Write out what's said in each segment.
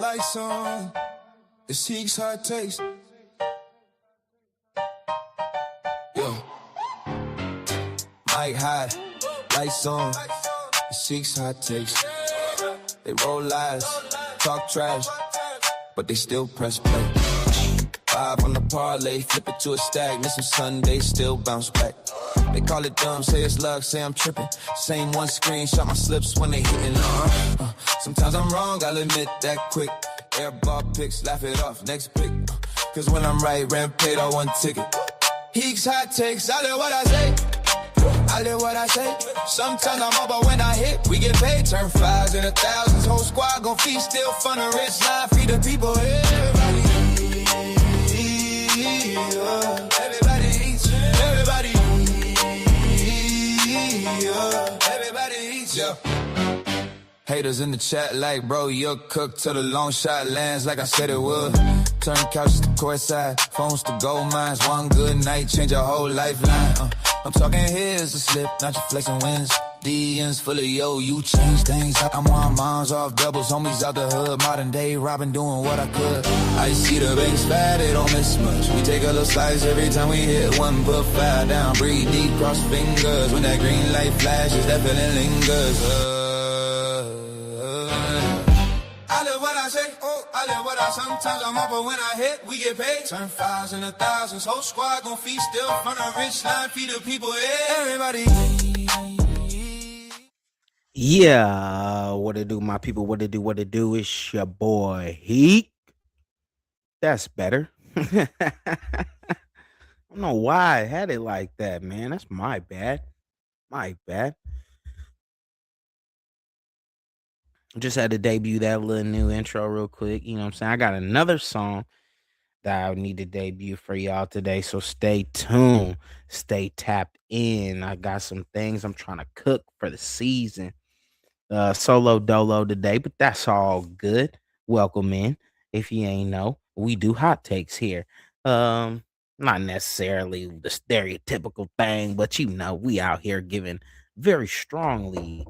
Lights on, the Seek's hot taste. Yo, mic high, lights on, the Seek's hot taste. They roll lies, talk trash, but they still press play. 5 on the parlay, flip it to a stack, miss some Sundays, still bounce back. They call it dumb, say it's luck, say I'm tripping. Same one screen, shot my slips when they hitting. Sometimes I'm wrong, I'll admit that quick. Airball picks, laugh it off, next pick. Cause when I'm right, rent paid on one ticket. Heeks hot takes, I live what I say. I live what I say. Sometimes I'm up, but when I hit, we get paid. Turn 5s into 1000s, whole squad gon' feast, still fun a rich line, feed the people, everybody. Everybody eats, everybody. Everybody eats, yeah. Haters in the chat like, bro, you're cooked till the long shot lands like I said it would. Turn couches to courtside, phones to gold mines. One good night, change your whole lifeline. I'm talking here's a slip, not your flexing wins. DMs full of yo, you change things. I'm on moms off doubles, homies out the hood. Modern day Robin doing what I could. I see the banks fat, they don't miss much. We take a little slice every time we hit one, put 5 down, breathe deep, cross fingers. When that green light flashes, that feeling lingers. I live what I say, I live what I sometimes I'm up, but when I hit, we get paid. Turn 5s into 1000s, whole squad gon' feast, still front a rich line, feed the people, everybody. Yeah, what it do, my people? What it do? It's your boy Heek. That's better. I don't know why I had it like that, man. That's my bad. My bad. Just had to debut that little new intro real quick. You know what I'm saying? I got another song that I need to debut for y'all today. So stay tuned. Stay tapped in. I got some things I'm trying to cook for the season. Solo dolo today, but that's all good. Welcome in. If you ain't know, we do hot takes here. Not necessarily the stereotypical thing, but you know, we out here giving very strongly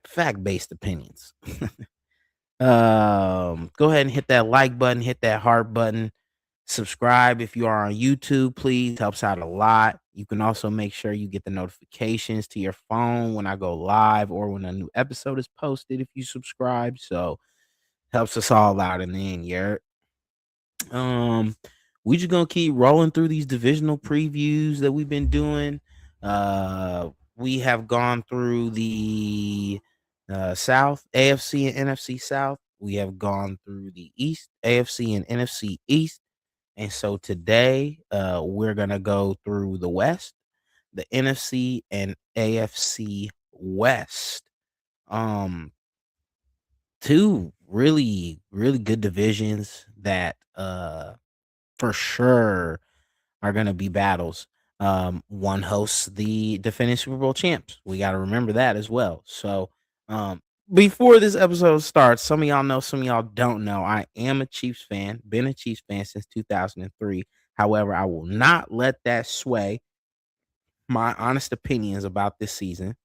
fact-based opinions. Go ahead and hit that like button, hit that heart button. Subscribe if you are on YouTube, please. Helps out a lot. You can also make sure you get the notifications to your phone when I go live or when a new episode is posted if you subscribe. So helps us all out in the end, yeah. We just gonna keep rolling through these divisional previews that we've been doing. We have gone through the South, AFC and NFC South. We have gone through the East, AFC and NFC East. And so today, we're gonna go through the West, the NFC and AFC West. Two really, really good divisions that for sure are gonna be battles. One hosts the defending Super Bowl champs. We got to remember that as well. So, before this episode starts, some of y'all know, some of y'all don't know. I am a Chiefs fan, been a Chiefs fan since 2003. However, I will not let that sway my honest opinions about this season.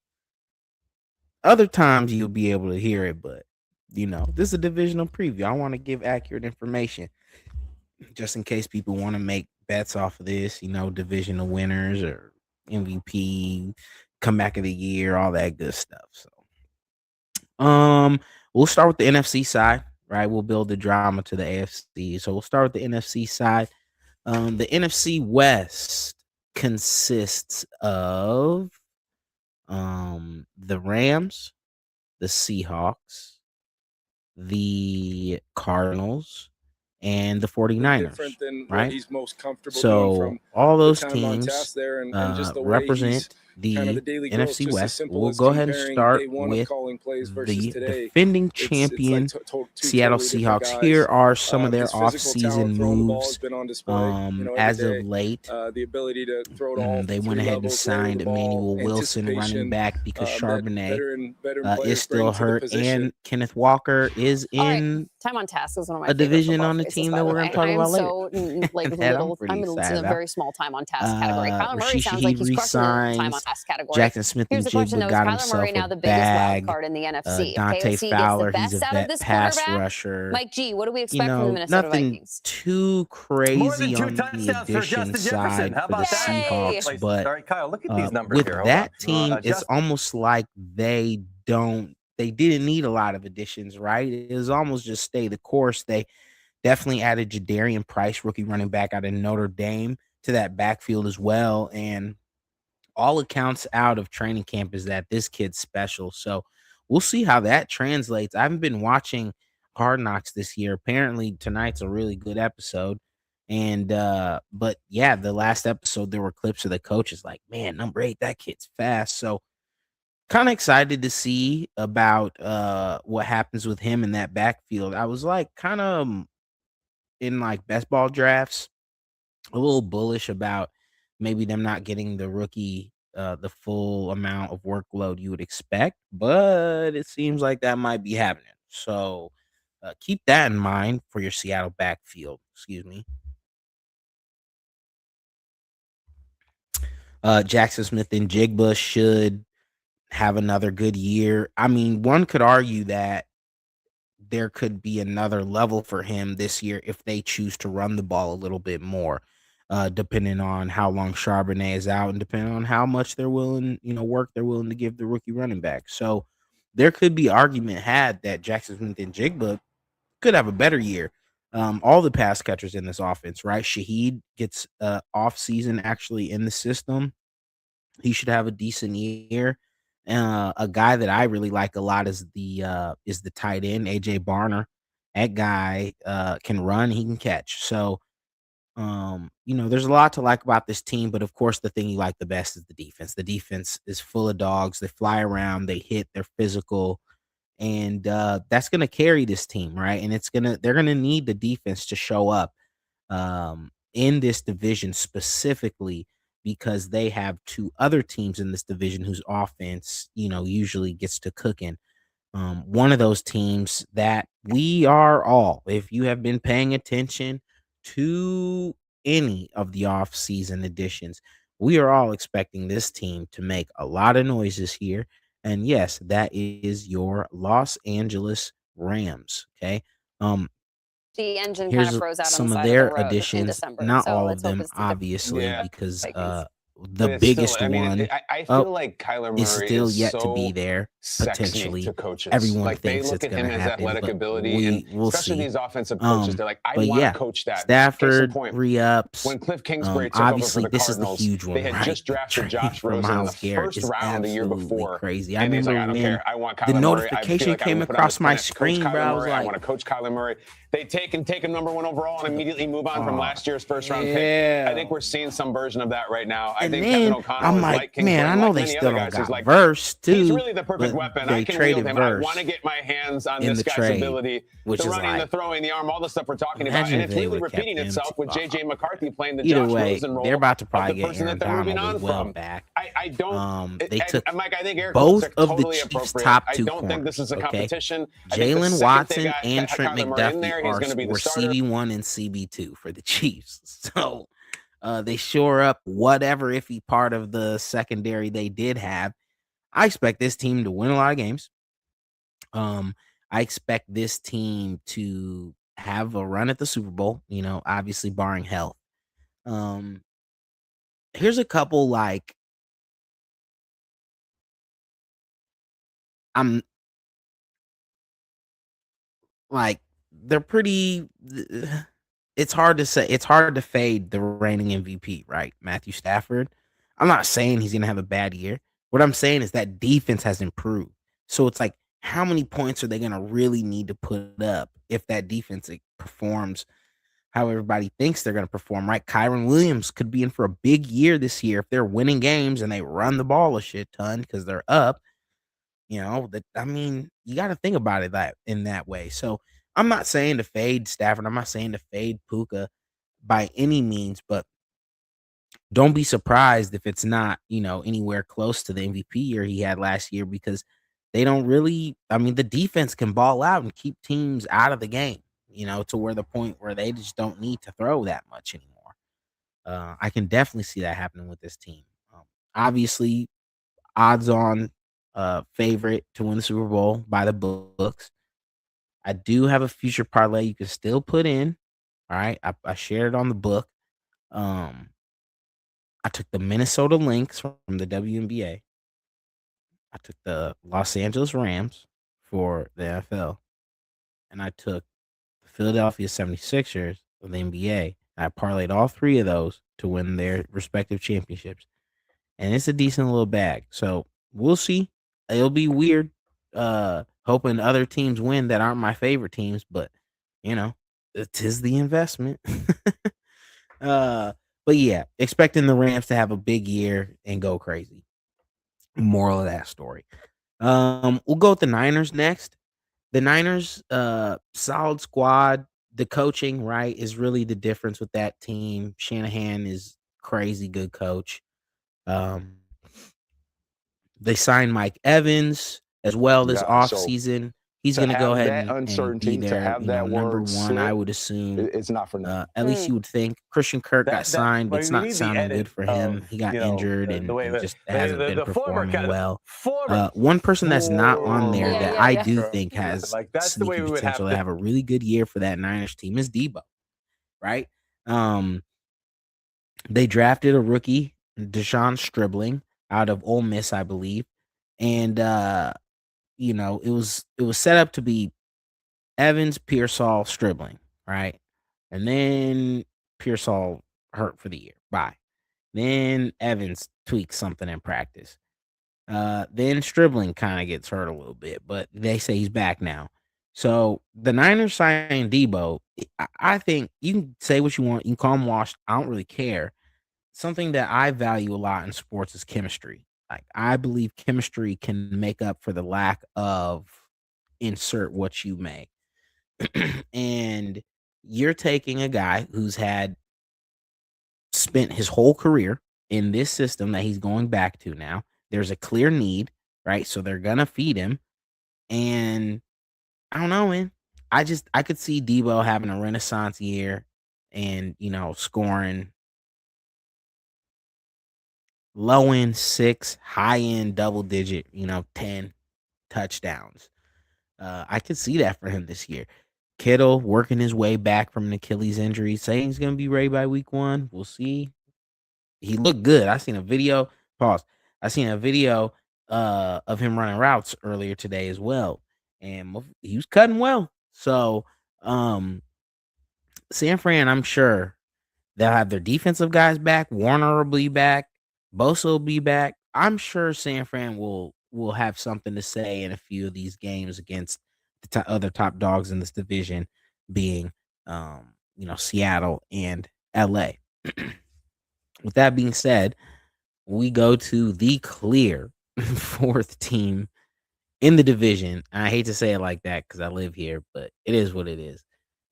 Other times you'll be able to hear it, but you know, this is a divisional preview. I want to give accurate information just in case people want to make bets off of this, you know, divisional winners or MVP, comeback of the year, all that good stuff. So, we'll start with the NFC side, right? We'll build the drama to the AFC. So we'll start with the NFC side. The NFC West consists of the Rams, the Seahawks, the Cardinals, and the 49ers, right? He's most comfortable so all those teams represent the NFC West. We'll go ahead and start with the defending champion Seattle Seahawks. Here are some of their offseason moves as of late. They went ahead and signed Emmanuel Wilson, running back, because Charbonnet is still hurt, and Kenneth Walker is in Time on task is one of my a favorite division football on the phrases, team by that the we're way. going to talk I am about later. so like That I'm little. pretty It's in excited a about. very small time on task category. Kyler Murray Rashid sounds like he's crushing the time on resigns. task category. Jackson Smith Here's and the question, Jigba though: is got Kyler Murray himself now a the biggest wild bag. card in the NFC? If Dante KOC Fowler, gets he's the a best out of vet this pass quarterback, rusher. Mike G, what do we You expect from the know, Minnesota nothing Vikings? too More than crazy two on the touchdowns for addition Justin Jefferson. side How for the about that? Yay! Seahawks, but All right, Kyle, look at these numbers with here. Hold that on. team, it's Justin. almost like they didn't need a lot of additions, right? It was almost just stay the course. They definitely added Jadarian Price, rookie running back out of Notre Dame, to that backfield as well. And all accounts out of training camp is that this kid's special. So we'll see how that translates. I haven't been watching Hard Knocks this year. Apparently tonight's a really good episode. And but yeah, the last episode there were clips of the coaches like, man, number 8, that kid's fast. So kind of excited to see about what happens with him in that backfield. I was like kind of in like best ball drafts a little bullish about maybe them not getting the rookie the full amount of workload you would expect, but it seems like that might be happening. So keep that in mind for your Seattle backfield. Excuse me. Jackson Smith and Jigba should have another good year. I mean, one could argue that there could be another level for him this year if they choose to run the ball a little bit more, depending on how long Charbonnet is out and depending on how much they're willing, work they're willing to give the rookie running back. So there could be argument had that Jackson Smith and Jigba could have a better year. All the pass catchers in this offense, right? Shaheed gets off season actually in the system. He should have a decent year. A guy that I really like a lot is the tight end AJ Barner. That guy can run, he can catch. So there's a lot to like about this team, but of course the thing you like the best is the defense. The defense is full of dogs. They fly around, they hit, they're physical, and that's gonna carry this team, right? And they're gonna need the defense to show up in this division specifically because they have 2 other teams in this division whose offense, usually gets to cooking. One of those teams that we are all, if you have been paying attention to any of the off-season additions, we are all expecting this team to make a lot of noise this year. And yes, that is your Los Angeles Rams. Okay. The engine kind of Here's froze out on the some of side of the their road in additions, December. not So all let's of hope them, it's the difference. obviously, Yeah. because Vikings. the But it's biggest still, I mean, one I feel like Kyler is Murray still is yet to be so there, sexy potentially. to coaches. Everyone Like they thinks look it's at gonna him as happen, athletic but ability, and we'll especially see. these offensive coaches, they're like, I But want to yeah, coach that. Case in Stafford point, re-ups. when Cliff Kingsbury took over for Obviously, the this is the Cardinals, huge one, they had right? just The drafted trade Josh for Rosen in the Myles Garrett first is round the year absolutely before. crazy. I And he's remember like, I don't when care. I want the Kyler Murray. I feel notification like I came would put on across this my planet to coach screen, bro. Kyler I was Murray. I like, want to coach Kyler Murray. They take him number 1 overall and immediately move on from last year's first-round pick. I think we're seeing some version of that right now. I and think then Kevin O'Connell I'm is like, Kingsbury, man, I know like they many still other don't guys. He's got like, Verse too. he's really the perfect but weapon. they I can traded wield him. I Verse want to get my hands on in this the guy's trade, ability, which the is running, the like, throwing, the arm, all the stuff we're talking about. imagine And if it's they really would have kept repeating him. itself with J.J. McCarthy playing the Either Josh way, Rosen role they're about to of probably the get person Aaron that they're moving Donald on as well from. back. I don't. They took and Mike, I think Eric quotes both are of the totally Chiefs' appropriate. top I 2 don't think this corners. is a Okay, competition. I think the Jalen second they Watson got and Trent Kyler Murray in McDuffie there, he's going to be the were starter. CB1 and CB2 for the Chiefs. So they shore up whatever iffy part of the secondary they did have. I expect this team to win a lot of games. I expect this team to have a run at the Super Bowl, obviously barring health. Um, here's a couple I'm like they're pretty it's hard to say. It's hard to fade the reigning MVP, right? Matthew Stafford. I'm not saying he's going to have a bad year. What I'm saying is that defense has improved. So it's like, how many points are they going to really need to put up if that defense performs how everybody thinks they're going to perform, right? Kyron Williams could be in for a big year this year if they're winning games and they run the ball a shit ton because they're up. You got to think about it in that way. So I'm not saying to fade Stafford. I'm not saying to fade Puka by any means, but don't be surprised if it's not, anywhere close to the MVP year he had last year because they don't really. I mean, the defense can ball out and keep teams out of the game. To where the point where they just don't need to throw that much anymore. I can definitely see that happening with this team. Obviously, odds on favorite to win the Super Bowl by the books. I do have a future parlay you can still put in. All right. I shared it on the book. I took the Minnesota Lynx from the WNBA. I took the Los Angeles Rams for the NFL. And I took the Philadelphia 76ers of the NBA. I parlayed all three of those to win their respective championships. And it's a decent little bag. So we'll see. It'll be weird hoping other teams win that aren't my favorite teams, but it is the investment. But yeah, expecting the Rams to have a big year and go crazy. Moral of that story. We'll go with the Niners next. The Niners, solid squad. The coaching, right, is really the difference with that team. Shanahan is crazy good coach. They signed Mike Evans as well this offseason. He's going to go ahead and be their number one, I would assume. It's not for nothing. At least you would think. Christian Kirk got signed, but it's not sounding good for him. He got injured and just hasn't been performing well. One person that's not on there that I do think has sneaky potential to have a really good year for that Niners team is Debo, right? They drafted a rookie, Deshaun Stribling, out of Ole Miss, I believe. And it was set up to be Evans, Pearsall, Stribling, right? And then Pearsall hurt for the year. Bye. Then Evans tweaks something in practice. Then Stribling kind of gets hurt a little bit, but they say he's back now. So the Niners signing Debo, I think you can say what you want. You can call him washed. I don't really care. Something that I value a lot in sports is chemistry. Like, I believe chemistry can make up for the lack of insert what you may. And you're taking a guy who's spent his whole career in this system that he's going back to now. There's a clear need, right? So they're going to feed him. And I don't know, man. I could see Debo having a renaissance year and, scoring low end 6, high end double digit, 10 touchdowns. I could see that for him this year. Kittle working his way back from an Achilles injury, saying he's going to be ready by week 1. We'll see. He looked good. I seen a video. Pause. I seen a video of him running routes earlier today as well, and he was cutting well. So, San Fran, I'm sure they'll have their defensive guys back. Warner will be back. Bosa will be back. I'm sure San Fran will have something to say in a few of these games against the other top dogs in this division, being Seattle and LA. With that being said, we go to the clear 4th team in the division. And I hate to say it like that because I live here, but it is what it is.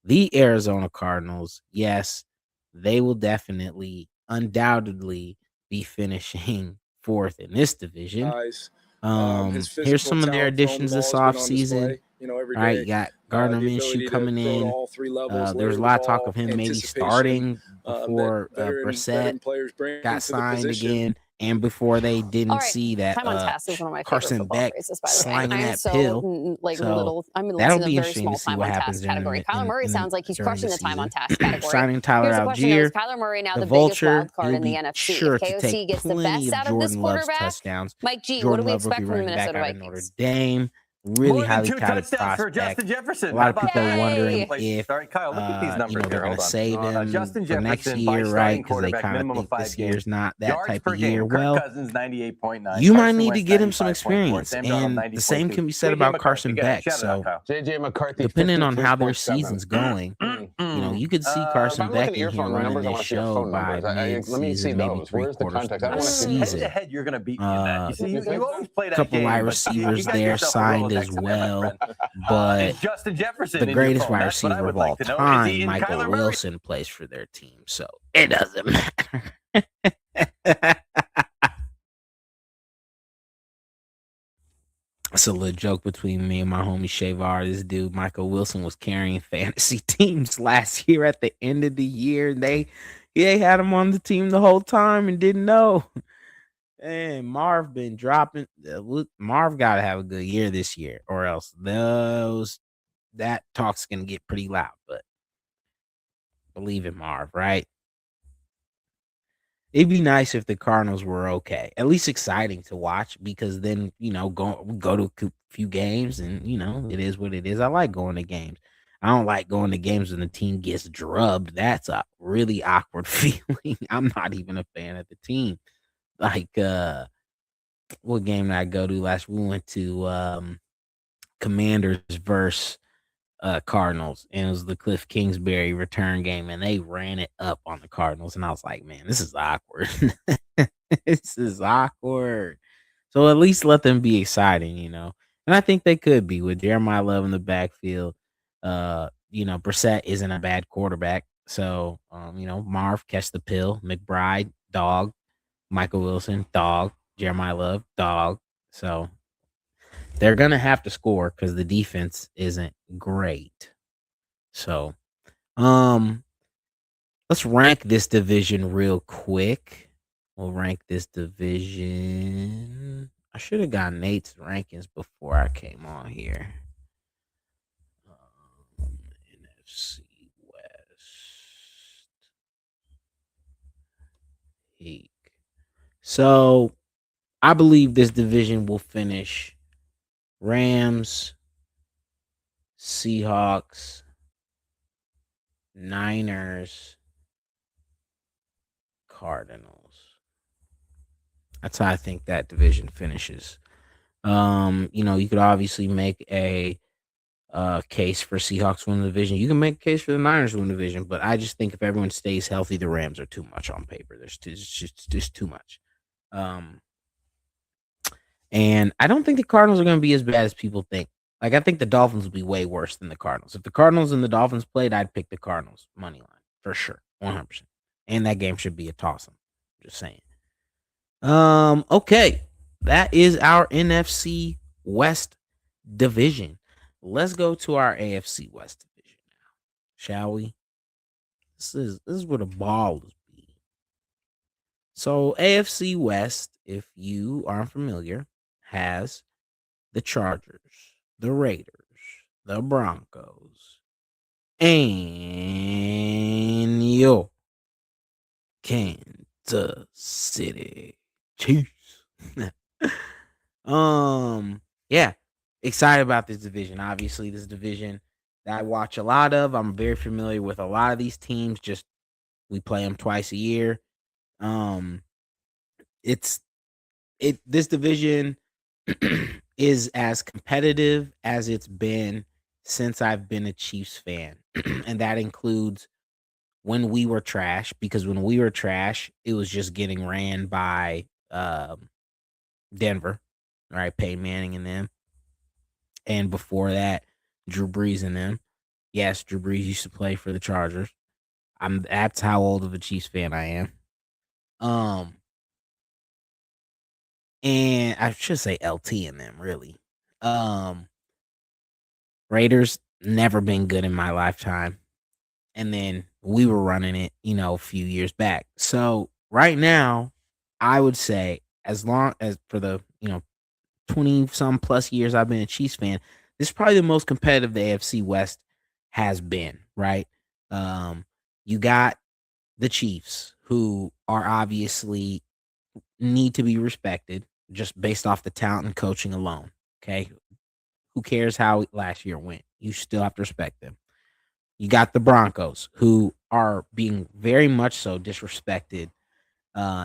The Arizona Cardinals, yes, they will definitely, undoubtedly be finishing 4th in this division. Here's some of their additions this offseason. All right, you got Gardner Minshew coming in. There's a lot of talk of him maybe starting before Brissett got signed again, and before they didn't see that Carson Beck slanging that pill. So that'll be interesting to see what happens category. Kyler Murray sounds like he's crushing the time on task category. Signing Tyler Algier, Kyler Murray now the the biggest vulture, wild card in the he'll be NFC. sure If to KOC take gets the plenty best of out of this Jordan Love's quarterback, touchdowns. Mike G, Jordan what do we Love will expect be from the running back Minnesota out of Notre Vikings? Dame. Really highly touted touchdowns for prospect. Justin Jefferson. A lot of people Yay! are wondering if All right, Kyle, look at these numbers they're here. going Hold to on. save him Justin for next Jefferson, year, by right? Because they quarterback, kind of minimum of think 5 this year's not that Yards type per of game. year. Kirk Well, Cousins, 98.9. you might Carson need to Wentz, get him some 95.4. experience, Sam Darnold, and the same 90.2. can be said JJ about McCarthy, Carson go ahead, Beck. shout it out, So Kyle. JJ McCarthy, depending on how their 53.7. season's going, you could see If Carson I'm Beck looking at in here earphone running numbers, I this want to see your show phone by numbers. Let me see mid-season, maybe those. 3 Where's the quarters context? through I the want to see Head to season. head, you're going to beat me in that. You see, you always play A that couple game. wide but receivers got there yourself a signed Rolodex as in there, my well, friend. but Is Justin Jefferson the in your greatest phone? wide That's what I receiver would of all like to know. Is time, he in Michael Kyler Murray? Wilson, plays for their team, so it doesn't matter. It's a little joke between me and my homie Shavar. This dude, Michael Wilson, was carrying fantasy teams last year at the end of the year. They had him on the team the whole time and didn't know. And Marv been dropping. Marv got to have a good year this year, or else that talk's gonna get pretty loud. But believe in Marv, right? It'd be nice if the Cardinals were okay, at least exciting to watch, because then go to a few games and it is what it is. I like going to games. I don't like going to games when the team gets drubbed. That's a really awkward feeling. I'm not even a fan of the team. Like what game did I go to last? We went to Commanders versus Cardinals, and it was the Cliff Kingsbury return game, and they ran it up on the Cardinals, and I was like, man, this is awkward. This is awkward. So at least let them be exciting, and I think they could be with Jeremiah Love in the backfield. Brissett isn't a bad quarterback, so Marv, catch the pill. McBride, dog. Michael Wilson, dog. Jeremiah Love, dog. So they're going to have to score because the defense isn't great. So, let's rank this division real quick. We'll rank this division. I should have got Nate's rankings before I came on here. NFC West. So, I believe this division will finish Rams, Seahawks, Niners, Cardinals. That's how I think that division finishes. You could obviously make a case for Seahawks win the division. You can make a case for the Niners win the division, but I just think if everyone stays healthy, the Rams are too much on paper. There's just too much. And I don't think the Cardinals are going to be as bad as people think. Like, I think the Dolphins will be way worse than the Cardinals. If the Cardinals and the Dolphins played, I'd pick the Cardinals money line for sure, 100%. And that game should be a toss-em. Just saying. Okay, that is our NFC West division. Let's go to our AFC West division now, shall we? This is where the ball is being. So AFC West, if you aren't familiar, has the Chargers, the Raiders, the Broncos, and your Kansas City Chiefs. Yeah, excited about this division. Obviously, this division that I watch a lot of. I'm very familiar with a lot of these teams. Just we play them twice a year. This division is as competitive as it's been since I've been a Chiefs fan. And that includes when we were trash, because when we were trash, it was just getting ran by Denver, right? Peyton Manning and them. And before that, Drew Brees and them. Yes, Drew Brees used to play for the Chargers. That's how old of a Chiefs fan I am. And I should say LT in them, really. Raiders, never been good in my lifetime. And then we were running it, a few years back. So right now, I would say, as long as for the, 20 some plus years I've been a Chiefs fan, this is probably the most competitive the AFC West has been, right? You got the Chiefs, who are obviously need to be respected just based off the talent and coaching alone. Okay. Who cares how last year went? You still have to respect them. You got the Broncos, who are being very much so disrespected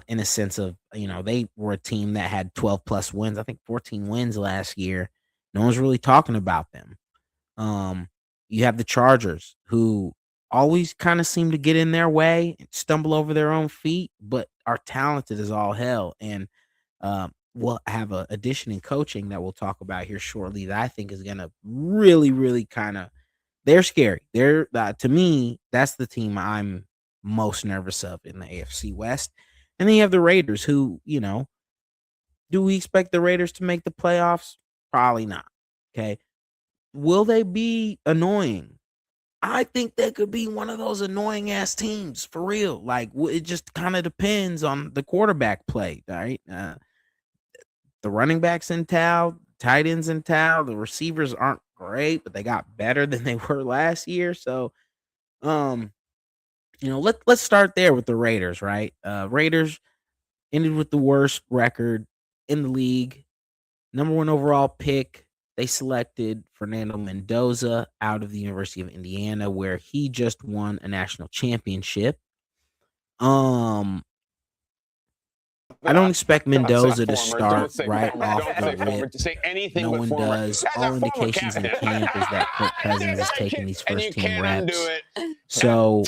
in a sense of, they were a team that had 12 plus wins. I think 14 wins last year. No one's really talking about them. You have the Chargers, who always kind of seem to get in their way and stumble over their own feet, but are talented as all hell. And we'll have an addition in coaching that we'll talk about here shortly that I think is going to really, really kind of, they're scary. They're to me, that's the team I'm most nervous of in the AFC West. And then you have the Raiders, who, do we expect the Raiders to make the playoffs? Probably not. Okay. Will they be annoying? I think they could be one of those annoying ass teams for real. Like it just kind of depends on the quarterback play, right? The running backs in town, tight ends in town, the receivers aren't great, but they got better than they were last year. So, let's start there with the Raiders, right? Raiders ended with the worst record in the league. Number 1 overall pick. They selected Fernando Mendoza out of the University of Indiana, where he just won a national championship. I don't expect Mendoza to start right off the rip. No one does. All indications in camp is that Kirk Cousins is taking these first team reps. So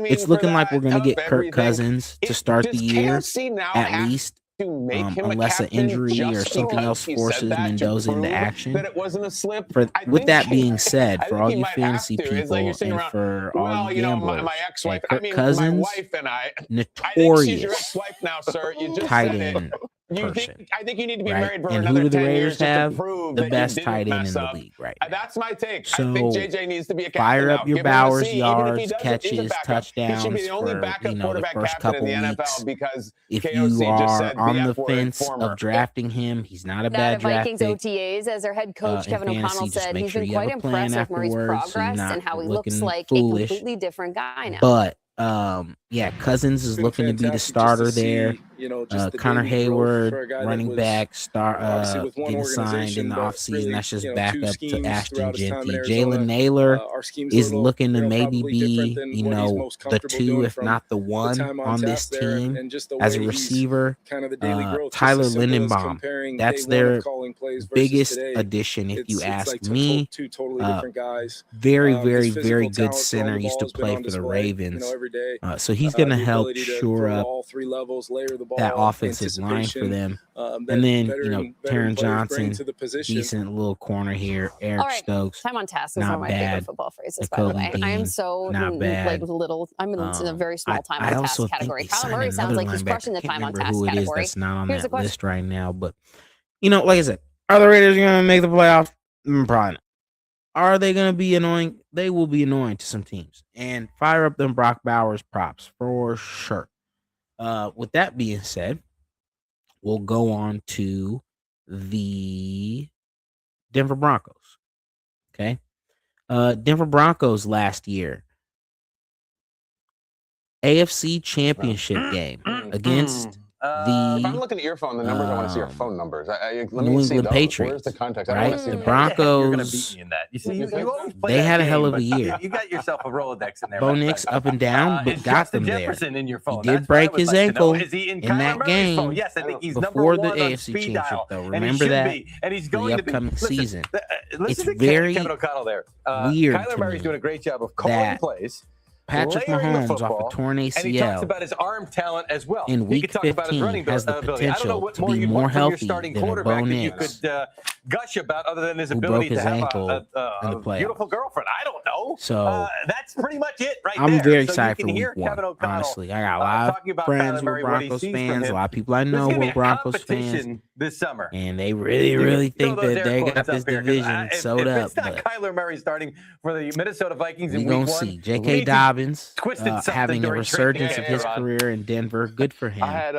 it's looking like we're going to get Kirk Cousins to start the year at least. Unless an injury or something else forces Mendoza into action. With that being said, for all you fantasy people and for all you gamblers, Kirk Cousins, notorious tight end person. I think you need to be right? married for and another who do the 10 Raiders years have? The best tight end in the league right now. That's my take. So I think JJ needs to be a captain fire up now. your Give him a Bowers C. yards, catches, He should touchdowns be the only for backup the quarterback first captain couple in the weeks. NFL because If KOC you just are said on the the F word, fence former. of drafting him, he's not a Now bad at draft Vikings pick. OTAs, as their head coach In Kevin O'Connell fantasy, just said, make he's sure been you have quite a plan impressed with Murray's afterwards, so you're progress not and how he looking looks like foolish. a completely different guy now. But Cousins is looking to be the starter there. Connor Hayward, running back, getting signed in the offseason. That's just backup to Ashton Genty. Jalen Naylor is looking to maybe be, the 2, if not the 1 on this team as a receiver. Tyler Lindenbaum, that's their biggest addition, if you ask me. Very, very, very good center. Used to play for the Ravens. So he's going to help shore up that offensive line for them. And then, Taron Johnson, decent little corner here. Eric Stokes, time on task is not one of my bad. favorite football phrases, by the way. I am so not bad. with little. I'm in a very small time on task category. Kyler Murray sounds like he's crushing the time on task who it is category. that's not on that list right now. But, like I said, are the Raiders going to make the playoffs? Probably not. Are they going to be annoying? They will be annoying to some teams. And fire up them Brock Bowers props for sure. With that being said, we'll go on to the Denver Broncos. Okay. Denver Broncos last year. AFC Championship game against if I'm looking at your phone, the numbers, I want to see your phone numbers. Let New me see England those. Patriots, Where's the context? right? The Broncos, they had a hell of a year. You got yourself a Rolodex in there. Bo Nix up and down, but got them there. In your phone. He did break his ankle in that game Yes, I think he's before the #1 on AFC speed Championship, dial, though. and Remember he that should be. And he's for going the to be. upcoming season. Listen It's to very Kevin O'Connell there. weird Kyler to Murray's me doing a great job of calling plays. Patrick layering the Mahomes football, off a torn ACL. And he talks about his arm talent as well. In he week could talk about his 15 running has the ability. I don't know potential what to more be you more want from your healthy starting than a quarterback Bo that you Nix, could gush about other than his who ability broke his to have ankle in the a playoffs. beautiful girlfriend. I don't know. So that's pretty much it right there. I'm very So excited you for can week hear 1. Kevin O'Connell, Honestly, I got a lot talking of about friends Kyler who are Murray, what he Broncos sees from fans. A him. lot of people I There's know gonna who be are a Broncos fans. competition this summer. And they really think throw those that air they quotes got this up here, 'cause division sewed if up. it's not But Kyler Murray starting for the Minnesota Vikings in we're week going to 1, see. J.K. Dobbins something having a during resurgence training of his camp. career in Denver. Good for him. I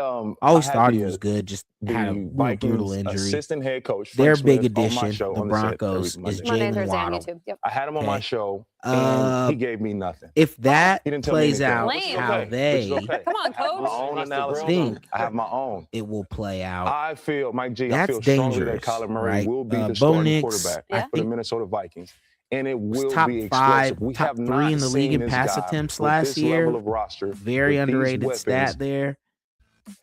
always thought he was good. Just had a Vikings brutal injury. assistant head coach, Their Frank big Smith, on my addition, show the on the set Broncos, every is Monday, Jalen Thursday on Waddle. YouTube. Yep. I had him on my show, and he gave me nothing. If that He didn't tell me plays anything. out Lame. how Which is they okay. Come on, I have my coach. own analysis. think I have my own. it will play out, I feel, Mike G, I that's feel strongly that dangerous, Kyler Murray right? will be the Bo starting Nix, quarterback I for the think, Minnesota Vikings. And it was will top be 5, explosive. We top have 3 not in the league seen in this pass guy attempts with last this year. level of roster, Very with these underrated weapons. stat there.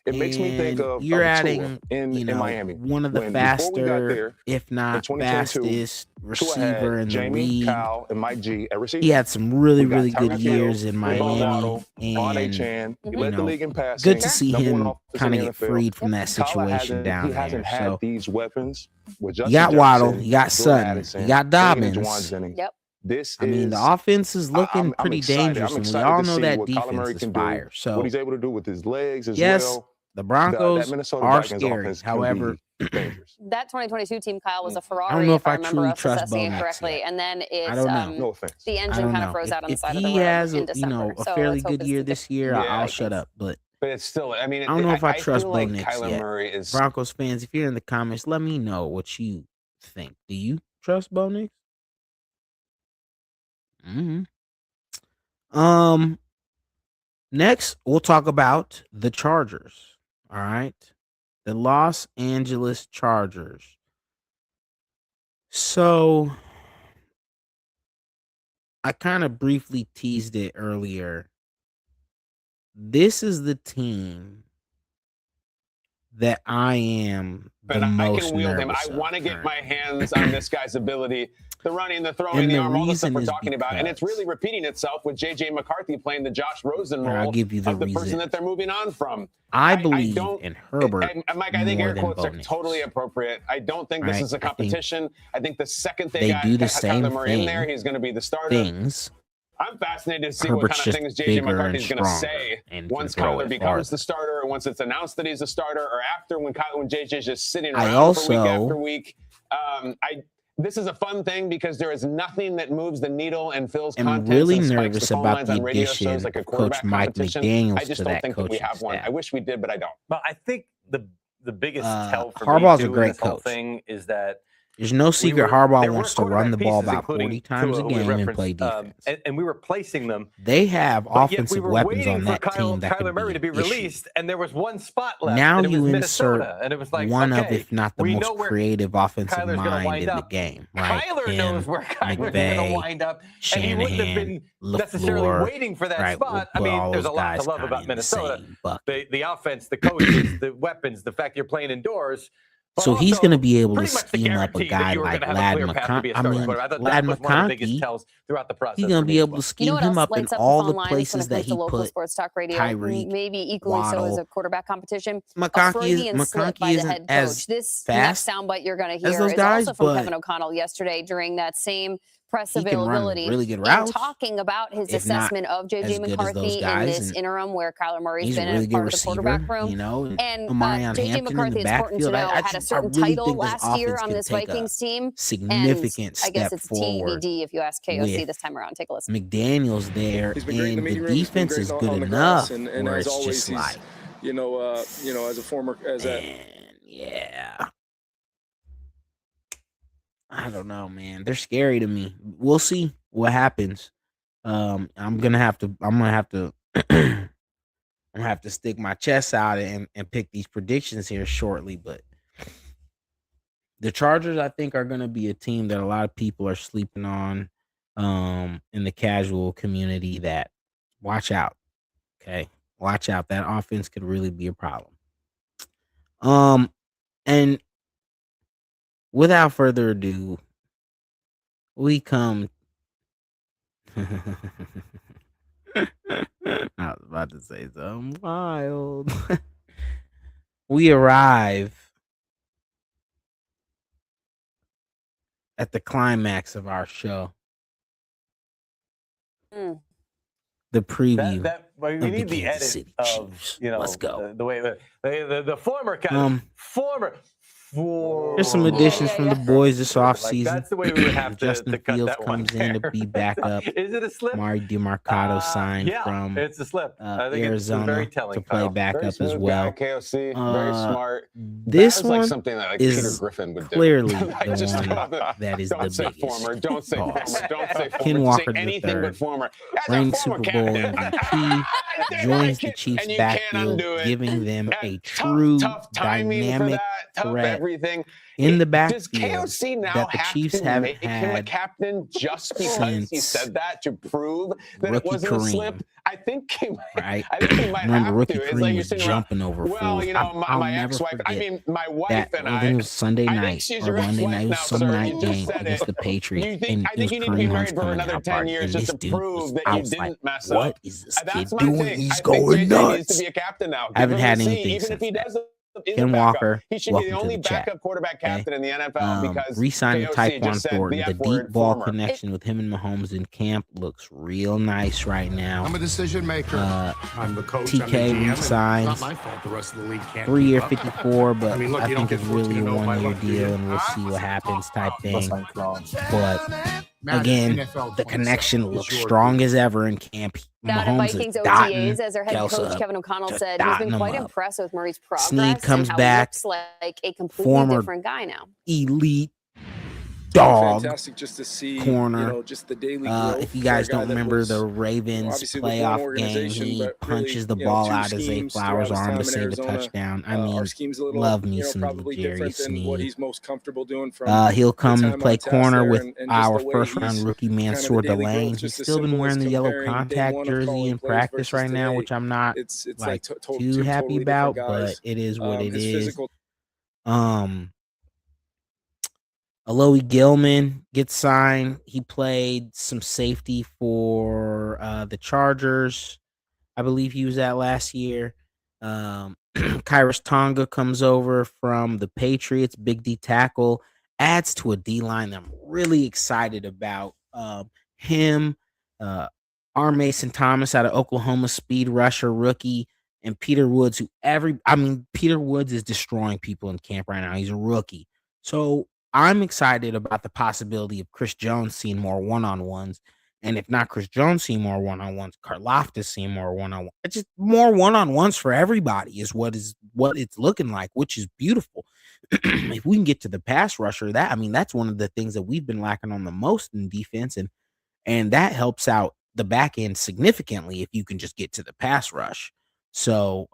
It makes me think of you're Tua adding, in Miami. one of the Before we got faster, there, if not 2022, fastest Tua receiver had in the Jamie, league. Kyle, and Mike G at receiver. He had some really, We got really good Tyreek Hill, years in Ron Miami, Waddle, Von A. and Chan. He you led the know, league in passing. good to see number 1 him offense in kind of the get NFL. freed from that Kyler situation down he hasn't there. had So these weapons with you Justin got Waddle, Jefferson, you got Jordan Sutton, Addison, you got Juwan Dobbins. Jennings. Yep. This I mean, is, the offense is looking I'm pretty excited. dangerous, I'm and we excited all to know see that what Kyler Murray defense can is do, fire. what So he's able to do with his legs as yes, well. the That Broncos Minnesota are Vikings scary. offense can However, be dangerous. That 2022 team, Kyle, was a Ferrari. I don't know if I remember truly us trust assessing Bo it Nix correctly. yet. And then it, I don't know. No offense. the I engine don't kind know. of froze out on the If side of the he road has in a December. a So fairly let's hope good it's year the this year, different I'll Vikings. shut up. But But it's still, I mean, I don't know if I trust feel Bo like Nix Kyler yet. Murray is Broncos fans, if you're in the comments, let me know what you think. Do you trust Bo Nix? Next, we'll talk about the Chargers. All right. The Los Angeles Chargers. So I kind of briefly teased it earlier. This is the team that I am the most I can wield him. nervous I of want to get my currently. hands on this guy's ability. The running, the throwing, And the the arm, all the stuff reason we're is talking about. And it's because- really repeating itself with J.J. McCarthy playing the Josh Rosen Here, I'll role give you the of the person reason. that they're moving on from. I believe don't- in Herbert And Mike, I think more air than quotes Bo are Nix. totally appropriate. I don't think this Right? is a I think competition. I think the second they got do the Kyler same Murray in thing- there, he's going to be the starter. things. I'm fascinated to see Herbert's what kind just of things J.J. bigger and McCarthy's going to stronger say and once can throw Kyler it becomes farther. the starter, or once it's announced that he's a starter, or after when JJ's just sitting I around also- for week after week. This is a fun thing because there is nothing that moves the needle and fills I'm content really and spikes nervous the phone about lines the on radio addition shows like a of Coach quarterback Mike competition. McDaniels I just to don't that think that we coaching have one. staff. I wish we did, but I don't. Well, I think the biggest tell for Harbaugh's me a too, great in this whole coach. thing is that There's no secret Harbaugh there wants were to run the ball quarterback about pieces, 40 including times a Tua, who we game and referenced, play defense. and we were placing them. They have But yet we offensive were weapons waiting on for that team that Kyler could Murray be to be an issue. released, and there was one spot left. Now and it was you Minnesota, insert and it was like, one of, okay, if not the we most know where creative offensive Kyler's gonna mind wind in the up. game, right? Kyler Him, knows where Kyler's going to McVay, wind up, and he wouldn't have Shanahan, been necessarily LaFleur, waiting for that right? spot. We'll I put all mean, there's a those lot to guys love kinda about in the Minnesota. same bucket. The offense, the coaches, the weapons, the fact you're playing indoors. But So he's also going to be able to pretty much the scheme up a guarantee that guy you were like gonna have a Ladd clear path to be a starting quarterback. I thought Ladd that was one of the biggest McConkey. tells throughout the process. He's going to for me be as able well. to You scheme know what him else up in lights up all the the phone lines places when it that comes to he local put sports talk radio? Tyreek, Maybe equally so as Waddle. a quarterback competition. A McConkey Freudian slip by the isn't head as coach. This fast next soundbite you're going to as hear those is guys, also from but Kevin O'Connell yesterday during that same press he can run availability really good and routes, talking about his if not assessment of J.J. as good as those McCarthy in guys, this and interim where Kyler Murray's he's a been really a good part of the receiver, quarterback room. you know. And Omarion J.J. Hampton in McCarthy, the it's important to backfield. know, I had a certain really title think this last year offense on can this take Vikings team. And significant I guess step it's forward TBD if you ask KOC with this time around. Take a listen. McDaniels there, He's been great in the and meeting the room. He's been defense great is on good the enough grass, and where as it's always, just he's like, as a former yeah. I don't know, man. They're scary to me. We'll see what happens. I'm gonna have to I'm gonna have to stick my chest out and pick these predictions here shortly. But the Chargers, I think, are gonna be a team that a lot of people are sleeping on in the casual community. That watch out. Okay. Watch out. That offense could really be a problem. And without further ado, we come. I was about to say something wild. We arrive at the climax of our show. The preview. We of the need the Kansas edit City of, Chiefs. you know, Let's go. the way the former There's some additions from the boys this offseason. That's the way we would have Justin to cut Fields that one comes in to there. be backup. Is it a slip? Mari DeMarcado signed yeah, from it's a slip. I think Arizona it's very telling, to play Kyle. backup Very as smooth well. guy, KOC, very smart. This that was one like something that like is Peter Griffin would do. clearly Like, the just one don't- that is don't the say biggest. former. Don't say Pause. former. Don't say former. Ken Walker say anything III, but former. As a reigning former Super Bowl captain, MVP, joins the Chiefs and you can't backfield, undo it. giving them And a true tough timing for dynamic that, tough threat everything. in the Does backfield KOC now that the have Chiefs to haven't make him a had captain just because he since said that to prove that it rookie wasn't a slip? Kareem. I think he might. Right? I think he might Remember, have rookie to. It's Kareem like you're was sitting around, jumping over well, fools. you know, I'll my never ex-wife. I forget mean, my wife that. and I think it was Sunday I think night she's or your Monday ex-wife night. It now, was some sir. night You game just said against it. the Patriots. You think, And I it think was you need to be Kareem married Hunt's for coming another out 10 party, years and just this to dude prove was, that I you was didn't like, mess what up. is this kid That's my doing? thing. He's I think going JJ nuts. needs to be a captain now. I haven't Give him had a seat, anything even since if he then. doesn't Ken Walker, he should be the only backup quarterback captain in the NFL because re-signing KOC Tyquan just said Thornton. The the deep F-word, ball former. connection with him and Mahomes in camp looks real nice right now. I'm a decision maker. I'm the coach. TK re-signs. It's not my fault the rest of the league can't. 3-year 54, but I think it's really a 1-year deal, and we'll see what happens type thing. But again, the connection looks strong as ever in camp. Mahomes Vikings is OTAs, as their head coach Kevin O'Connell said, he's been quite impressed with Murray's progress. Snead comes and how back. He looks like a completely different guy now. Elite dog fantastic just to see, corner. just the daily if you guys don't remember the Ravens playoff game, he punches the ball out of Zay Flowers' arm to save a touchdown. I mean, love me some Jerry Snead. He's most comfortable doing from he'll come and play corner with our first-round rookie Mansour Delane. He's still been wearing the yellow contact jersey in practice right now, which I'm not like too happy about, but it is what it is. Alohi Gilman gets signed. He played some safety for the Chargers. I believe he was at last year. Kyrus Tonga comes over from the Patriots. Big D tackle. Adds to a D-line that I'm really excited about. Him, R. Mason Thomas out of Oklahoma, speed rusher rookie, and Peter Woods, Peter Woods is destroying people in camp right now. He's a rookie. So I'm excited about the possibility of Chris Jones seeing more one-on-ones. And if not Chris Jones seeing more one-on-ones, Karlaftis seeing more one-on-ones. It's just more one-on-ones for everybody is what it's looking like, which is beautiful. If we can get to the pass rusher, that's one of the things that we've been lacking on the most in defense. And that helps out the back end significantly if you can just get to the pass rush. So,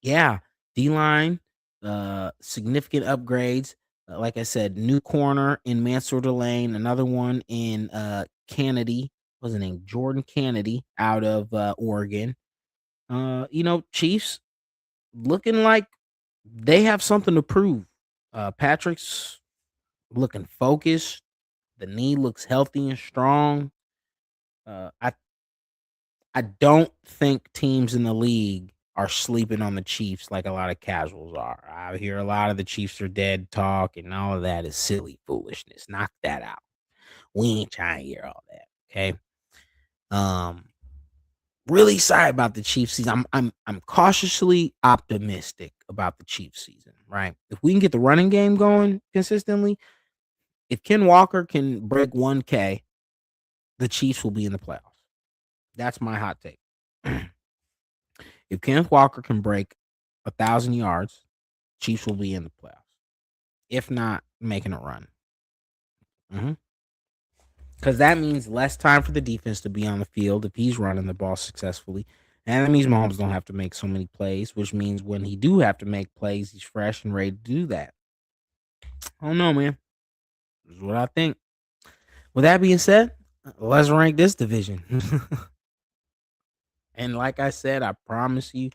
D-line, significant upgrades. Like I said, new corner in Mansour Delane, another one in Kennedy. What's his name? Jordan Kennedy out of Oregon. Chiefs looking like they have something to prove. Patrick's looking focused. The knee looks healthy and strong. I don't think teams in the league are sleeping on the Chiefs like a lot of casuals are. I hear a lot of the Chiefs are dead talk, and all of that is silly foolishness. Knock that out. We ain't trying to hear all that. Okay. Really excited about the Chiefs season. I'm cautiously optimistic about the Chiefs season, right? If we can get the running game going consistently, if Ken Walker can break 1K, the Chiefs will be in the playoffs. That's my hot take. If Kenneth Walker can break 1,000 yards, Chiefs will be in the playoffs. If not, making a run. Because that means less time for the defense to be on the field if he's running the ball successfully. And that means Mahomes don't have to make so many plays, which means when he do have to make plays, he's fresh and ready to do that. I don't know, man. This is what I think. With that being said, let's rank this division. And like I said, I promise you,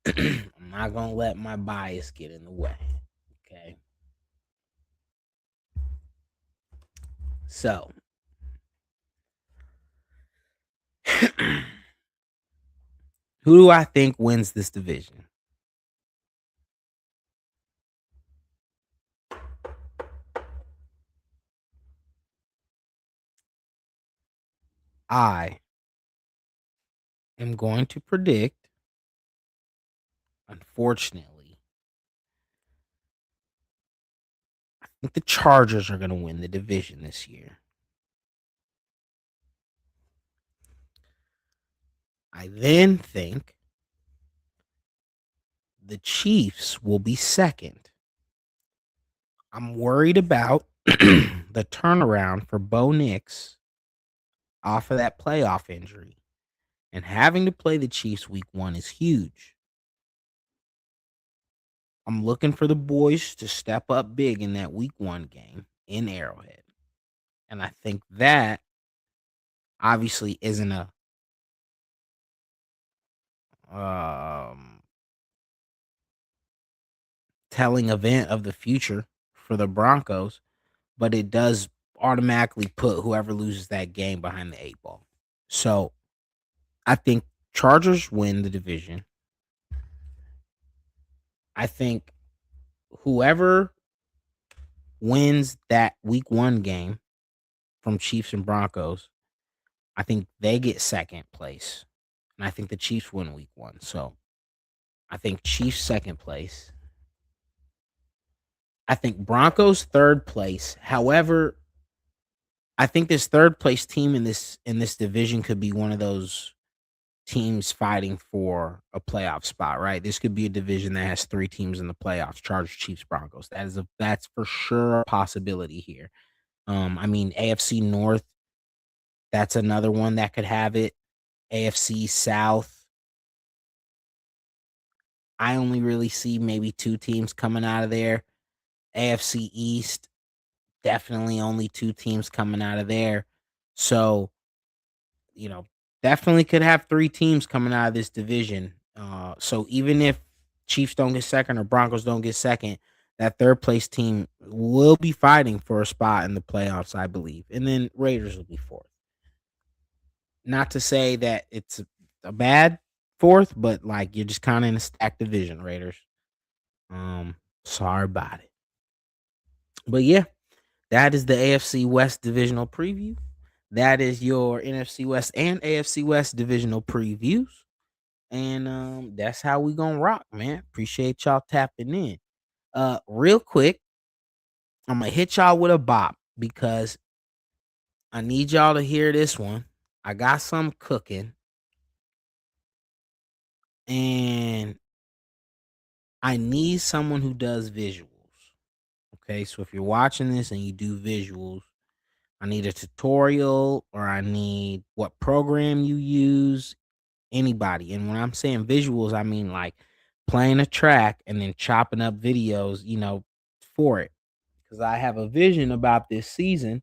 I'm not going to let my bias get in the way. Okay. So, who do I think wins this division? I am going to predict, unfortunately, I think the Chargers are going to win the division this year. I then think the Chiefs will be second. I'm worried about the turnaround for Bo Nix off of that playoff injury. And having to play the Chiefs week 1 is huge. I'm looking for the boys to step up big in that week 1 game in Arrowhead. And I think that obviously isn't a telling event of the future for the Broncos, but it does automatically put whoever loses that game behind the 8 ball. So I think Chargers win the division. I think whoever wins that week 1 game from Chiefs and Broncos, I think they get second place. And I think the Chiefs win week 1. So I think Chiefs second place. I think Broncos third place. However, I think this third place team in this division could be one of those teams fighting for a playoff spot, right? This could be a division that has 3 teams in the playoffs: Chargers, Chiefs, Broncos. That's for sure a possibility here. I mean, AFC North, that's another one that could have it. AFC South, I only really see maybe 2 teams coming out of there. AFC East, definitely only 2 teams coming out of there. So, definitely could have 3 teams coming out of this division. So even if Chiefs don't get second or Broncos don't get second, that third place team will be fighting for a spot in the playoffs, I believe. And then Raiders will be fourth. Not to say that it's a bad fourth, but you're just kind of in a stacked division, Raiders. Sorry about it. But yeah, that is the AFC West divisional preview. That is your NFC West and AFC West divisional previews. And that's how we gonna rock, man. Appreciate y'all tapping in. Real quick, I'm gonna hit y'all with a bop because I need y'all to hear this one. I got some cooking. And I need someone who does visuals. Okay, so if you're watching this and you do visuals, I need a tutorial or I need what program you use, anybody. And when I'm saying visuals, I mean playing a track and then chopping up videos, for it. Because I have a vision about this season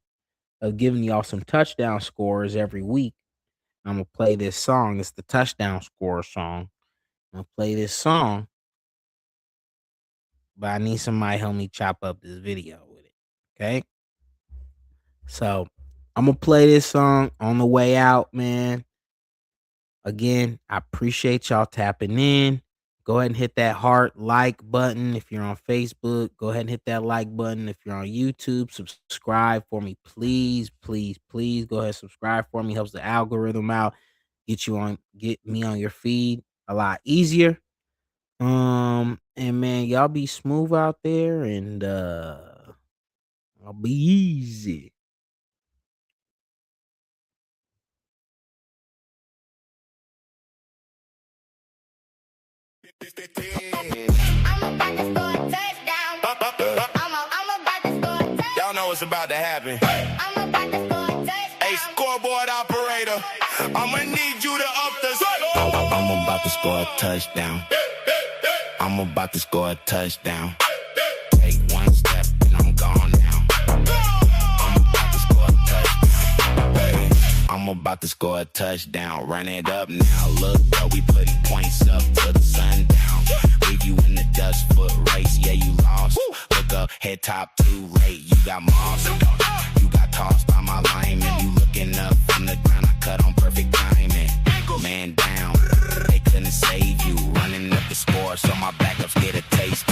of giving y'all some touchdown scores every week. I'm going to play this song. It's the touchdown score song. I'm going to play this song. But I need somebody to help me chop up this video with it. Okay? So I'm going to play this song on the way out, man. Again, I appreciate y'all tapping in. Go ahead and hit that heart like button. If you're on Facebook, go ahead and hit that like button. If you're on YouTube, subscribe for me. Please, please, please go ahead and subscribe for me. Helps the algorithm out. Get me on your feed a lot easier. And man, y'all be smooth out there and I'll be easy. Y'all know what's about to happen. Hey, scoreboard operator, I'ma need you to up the score. I'm about to score a touchdown. I'm about to score a touchdown. Take one step and I'm gone now. I'm about to score a touchdown. Hey, I'm about to score a touchdown. Run it up now. Look, bro, we putting points up to the sundown. Leave you in the dust foot race. Yeah, you lost. Look up, head top 2 rate. You got mossed. You got tossed by my lineman. You looking up from the ground. I cut on perfect timing. Man down. They couldn't save you. Running up the score so my backups get a taste.